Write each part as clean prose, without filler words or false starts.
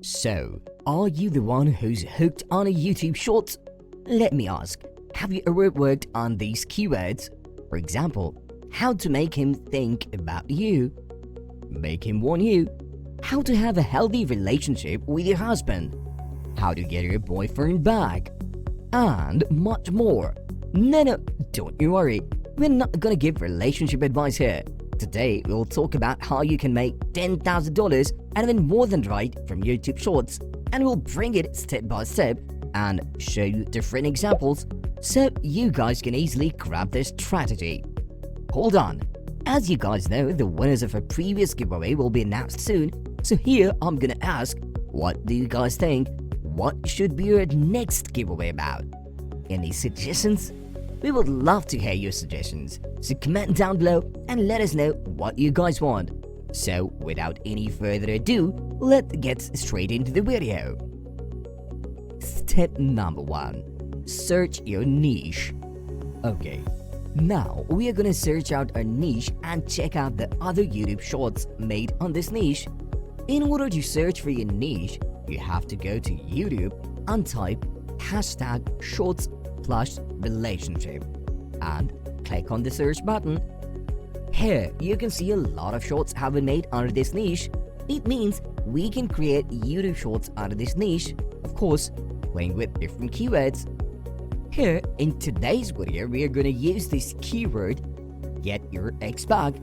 So, are you the one who's hooked on a YouTube Shorts? Let me ask, have you ever worked on these keywords? For example, how to make him think about you, make him want you, how to have a healthy relationship with your husband, how to get your boyfriend back, and much more. No, don't you worry, we're not gonna give relationship advice here. Today, we'll talk about how you can make $10,000 and even more than right from YouTube Shorts, and we'll bring it step by step and show you different examples so you guys can easily grab this strategy. Hold on, as you guys know, the winners of a previous giveaway will be announced soon, so here I'm gonna ask, what do you guys think? What should be your next giveaway about? Any suggestions? We would love to hear your suggestions, so comment down below and let us know what you guys want. So without any further ado, let's get straight into the video. Step number 1. Search your niche. Okay, now we are gonna search out our niche and check out the other YouTube Shorts made on this niche. In order to search for your niche, you have to go to YouTube and type #shorts+relationship and click on the search button. Here you can see a lot of shorts have been made under this niche. It means we can create YouTube Shorts under this niche, of course, playing with different keywords. Here in today's video, we are going to use this keyword, get your ex back.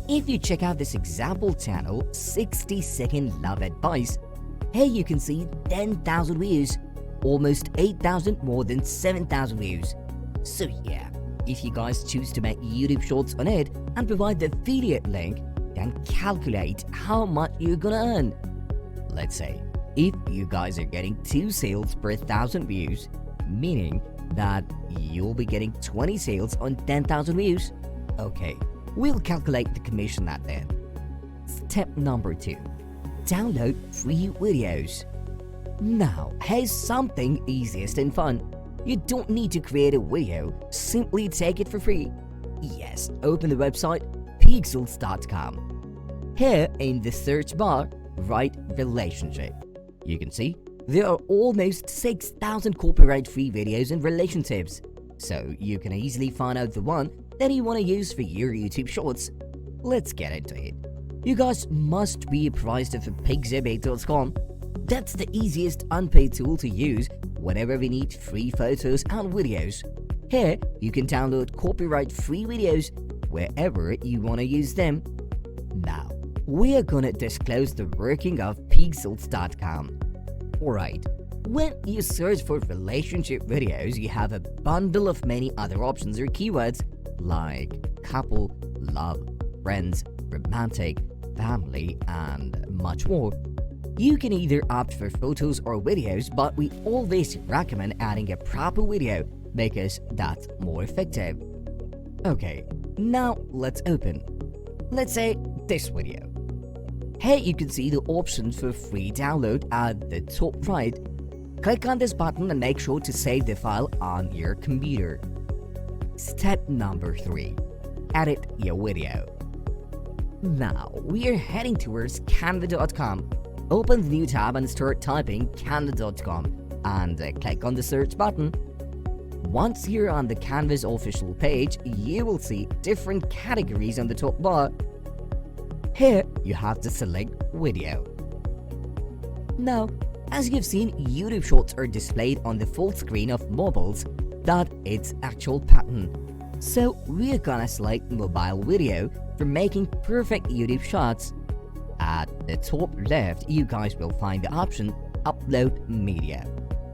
If you check out this example channel, 60-second love advice, here you can see 10,000 views, almost 8,000, more than 7,000 views. So yeah, if you guys choose to make YouTube Shorts on it and provide the affiliate link, then calculate how much you're gonna earn. Let's say, if you guys are getting 2 sales per 1,000 views, meaning that you'll be getting 20 sales on 10,000 views. Okay, we'll calculate the commission that then. Step number 2. Download free videos. Now, here's something easiest and fun. You don't need to create a video, simply take it for free. Yes, open the website pixels.com. Here in the search bar, write relationship. You can see there are almost 6,000 copyright-free videos in relationships, so you can easily find out the one that you want to use for your YouTube Shorts. Let's get into it. You guys must be apprised of pixels.com. That's the easiest unpaid tool to use whenever we need free photos and videos. Here, you can download copyright-free videos wherever you want to use them. Now, we are gonna disclose the working of pixels.com. Alright, when you search for relationship videos, you have a bundle of many other options or keywords like couple, love, friends, romantic, family, and much more. You can either opt for photos or videos, but we always recommend adding a proper video because that's more effective. Okay, now let's open. Let's say this video. Here you can see the options for free download at the top right. Click on this button and make sure to save the file on your computer. Step number 3. Edit your video. Now we are heading towards canva.com. Open the new tab and start typing canva.com and click on the search button. Once you're on the Canva's official page, you will see different categories on the top bar. Here, you have to select video. Now, as you've seen, YouTube Shorts are displayed on the full screen of mobiles, that's its actual pattern. So we're gonna select mobile video for making perfect YouTube shots. At the top left, you guys will find the option Upload Media.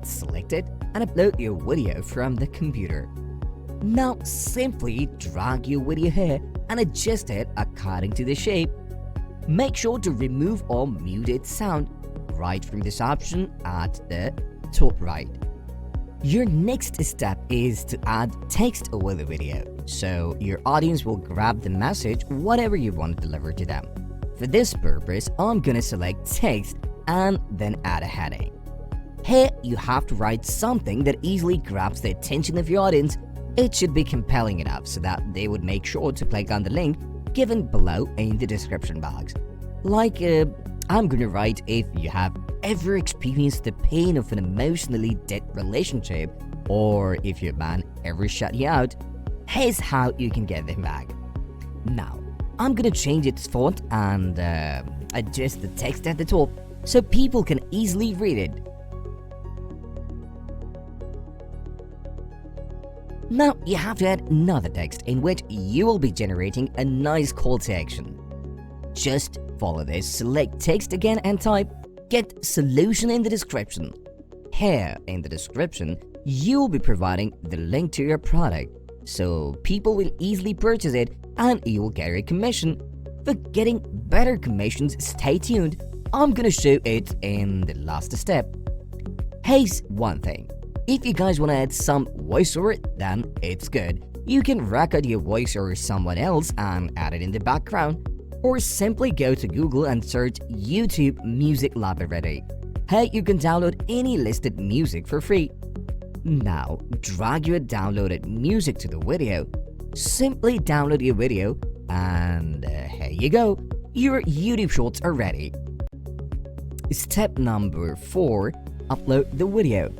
Select it and upload your video from the computer. Now simply drag your video here and adjust it according to the shape. Make sure to remove all muted sound right from this option at the top right. Your next step is to add text over the video, so your audience will grab the message whatever you want to deliver to them. For this purpose, I'm gonna select text and then add a heading. Here, you have to write something that easily grabs the attention of your audience. It should be compelling enough so that they would make sure to click on the link given below in the description box. Like, I'm gonna write, if you have ever experienced the pain of an emotionally dead relationship, or if your man ever shut you out, here's how you can get them back. Now, I'm gonna change its font and adjust the text at the top so people can easily read it. Now you have to add another text in which you will be generating a nice call to action. Just follow this, select text again and type "Get solution" in the description. Here in the description, you will be providing the link to your product, so people will easily purchase it and you will get a commission. For getting better commissions, stay tuned. I'm gonna show it in the last step. Here's one thing. If you guys want to add some voiceover, then it's good. You can record your voice or someone else and add it in the background. Or simply go to Google and search YouTube Music Library. Here you can download any listed music for free. Now, drag your downloaded music to the video. Simply download your video and here you go. Your YouTube Shorts are ready. Step number 4. Upload the video.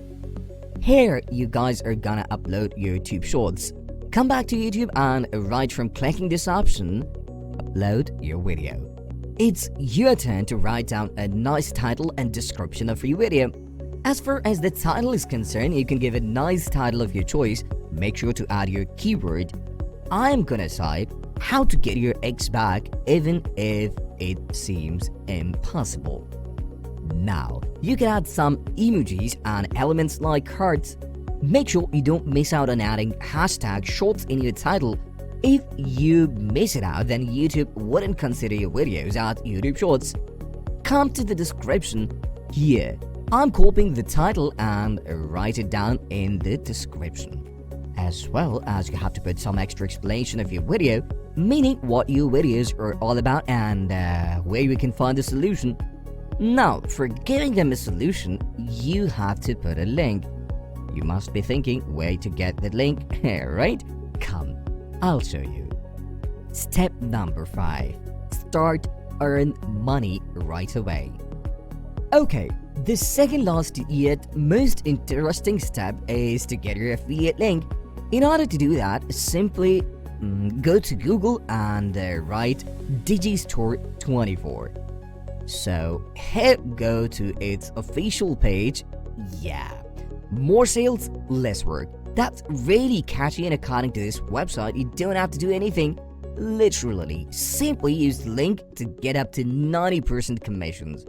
Here, you guys are gonna upload your YouTube Shorts. Come back to YouTube and right from clicking this option, upload your video. It's your turn to write down a nice title and description of your video. As far as the title is concerned, you can give a nice title of your choice. Make sure to add your keyword. I'm gonna type "How to get your ex back even if it seems impossible." Now, you can add some emojis and elements like hearts. Make sure you don't miss out on adding hashtag shorts in your title. If you miss it out, then YouTube wouldn't consider your videos as YouTube Shorts. Come to the description. Here, I'm copying the title and write it down in the description. As well as you have to put some extra explanation of your video, meaning what your videos are all about and where you can find the solution. Now, for giving them a solution, you have to put a link. You must be thinking where to get the link, right? Come, I'll show you. Step number 5. Start earn money right away. Okay, the second last yet most interesting step is to get your affiliate link. In order to do that, simply go to Google and write Digistore24. So here, go to its official page. Yeah, more sales, less work. That's really catchy, and according to this website, you don't have to do anything. Literally, simply use the link to get up to 90% commissions.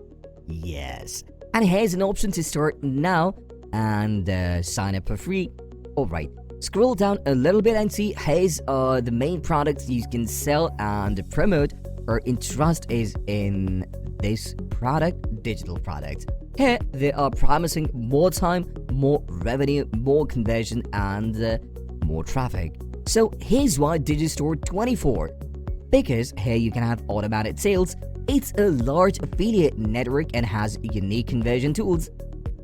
Yes, and here's an option to start now and sign up for free. Alright, scroll down a little bit and see here's the main products you can sell and promote. Our interest is in this product, digital products. Here, they are promising more time, more revenue, more conversion, and more traffic. So here's why Digistore24. Because here you can have automated sales. It's a large affiliate network and has unique conversion tools.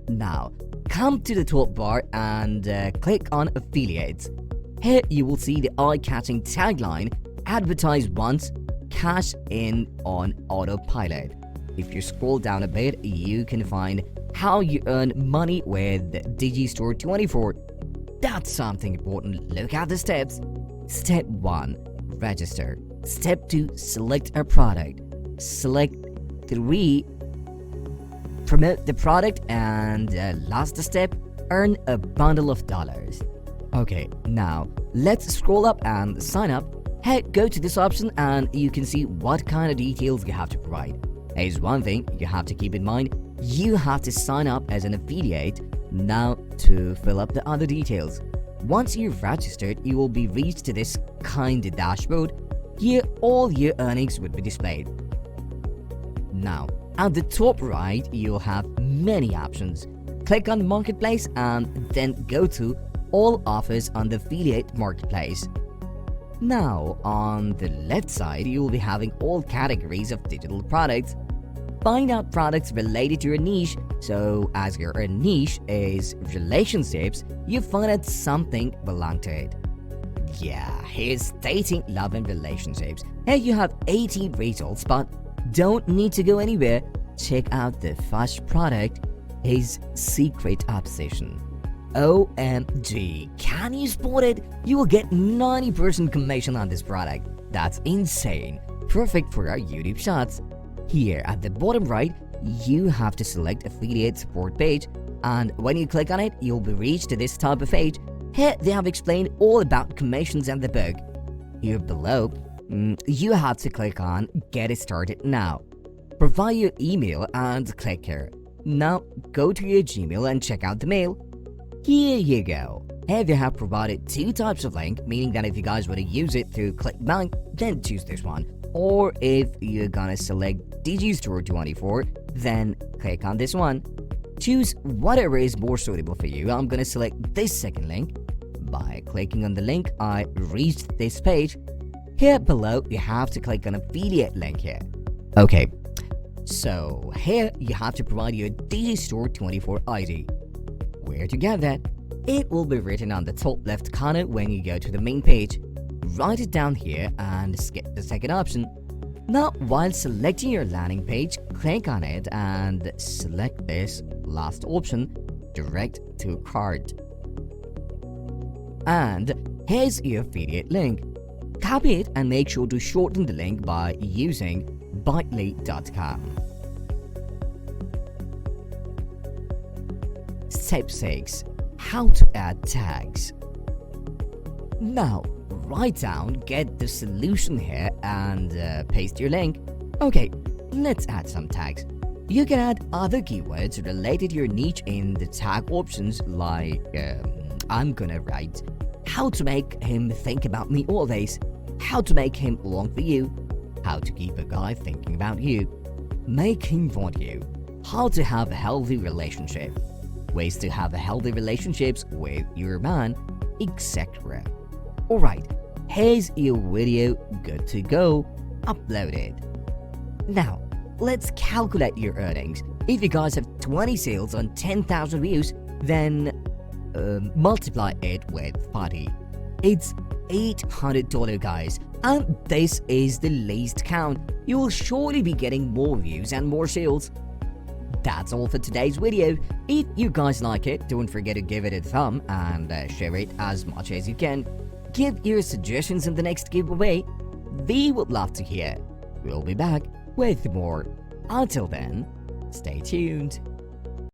Now, come to the top bar and click on affiliates. Here you will see the eye-catching tagline, "Advertise once, cash in on autopilot." If you scroll down a bit, you can find how you earn money with Digistore24. That's something important. Look at the steps. Step 1. Register. Step 2. Select a product. Select 3. Promote the product. And last step, earn a bundle of dollars. Okay, now let's scroll up and sign up. Hey, go to this option and you can see what kind of details you have to provide. Here's one thing you have to keep in mind. You have to sign up as an affiliate now to fill up the other details. Once you've registered, you will be reached to this kind of dashboard. Here, all your earnings would be displayed. Now, at the top right, you'll have many options. Click on Marketplace and then go to All Offers on the Affiliate Marketplace. Now, on the left side, you will be having all categories of digital products. Find out products related to your niche. So, as your niche is relationships, you find out something belong to it. Yeah, here's dating, love, and relationships. Here you have 18 results, but don't need to go anywhere. check out the first product is secret obsession. OMG, can you spot it? You will get 90% commission on this product. That's insane. Perfect for our YouTube shots. Here at the bottom right, you have to select affiliate support page, and when you click on it, you'll be reached to this type of page. Here they have explained all about commissions and the book. Here below, you have to click on Get It Started Now. Provide your email and click here. Now go to your Gmail and check out the mail. Here you go. Here they have provided two types of link, meaning that if you guys want to use it through ClickBank, then choose this one. Or if you're gonna select Digistore24, then click on this one. Choose whatever is more suitable for you. I'm gonna select this second link. By clicking on the link, I reached this page. Here below, you have to click on affiliate link here. Okay, so here you have to provide your Digistore24 ID. Where to get that? It will be written on the top left corner when you go to the main page. Write it down here and skip the second option. Now, while selecting your landing page, click on it and select this last option, direct to cart. And here's your affiliate link. Copy it and make sure to shorten the link by using bitly.com. Step 6. How to add tags. Now, write down, get the solution here and paste your link. Okay, let's add some tags. You can add other keywords related to your niche in the tag options, like I'm gonna write how to make him think about me always, how to make him long for you, how to keep a guy thinking about you, make him want you, how to have a healthy relationship, ways to have a healthy relationships with your man, etc. Alright, here's your video good to go, upload it. Now, let's calculate your earnings. If you guys have 20 sales on 10,000 views, then multiply it with 40. It's $800 guys, and this is the least count. You will surely be getting more views and more sales. That's all for today's video. If you guys like it, don't forget to give it a thumb and share it as much as you can. Give your suggestions in the next giveaway. We would love to hear. We'll be back with more. Until then, stay tuned.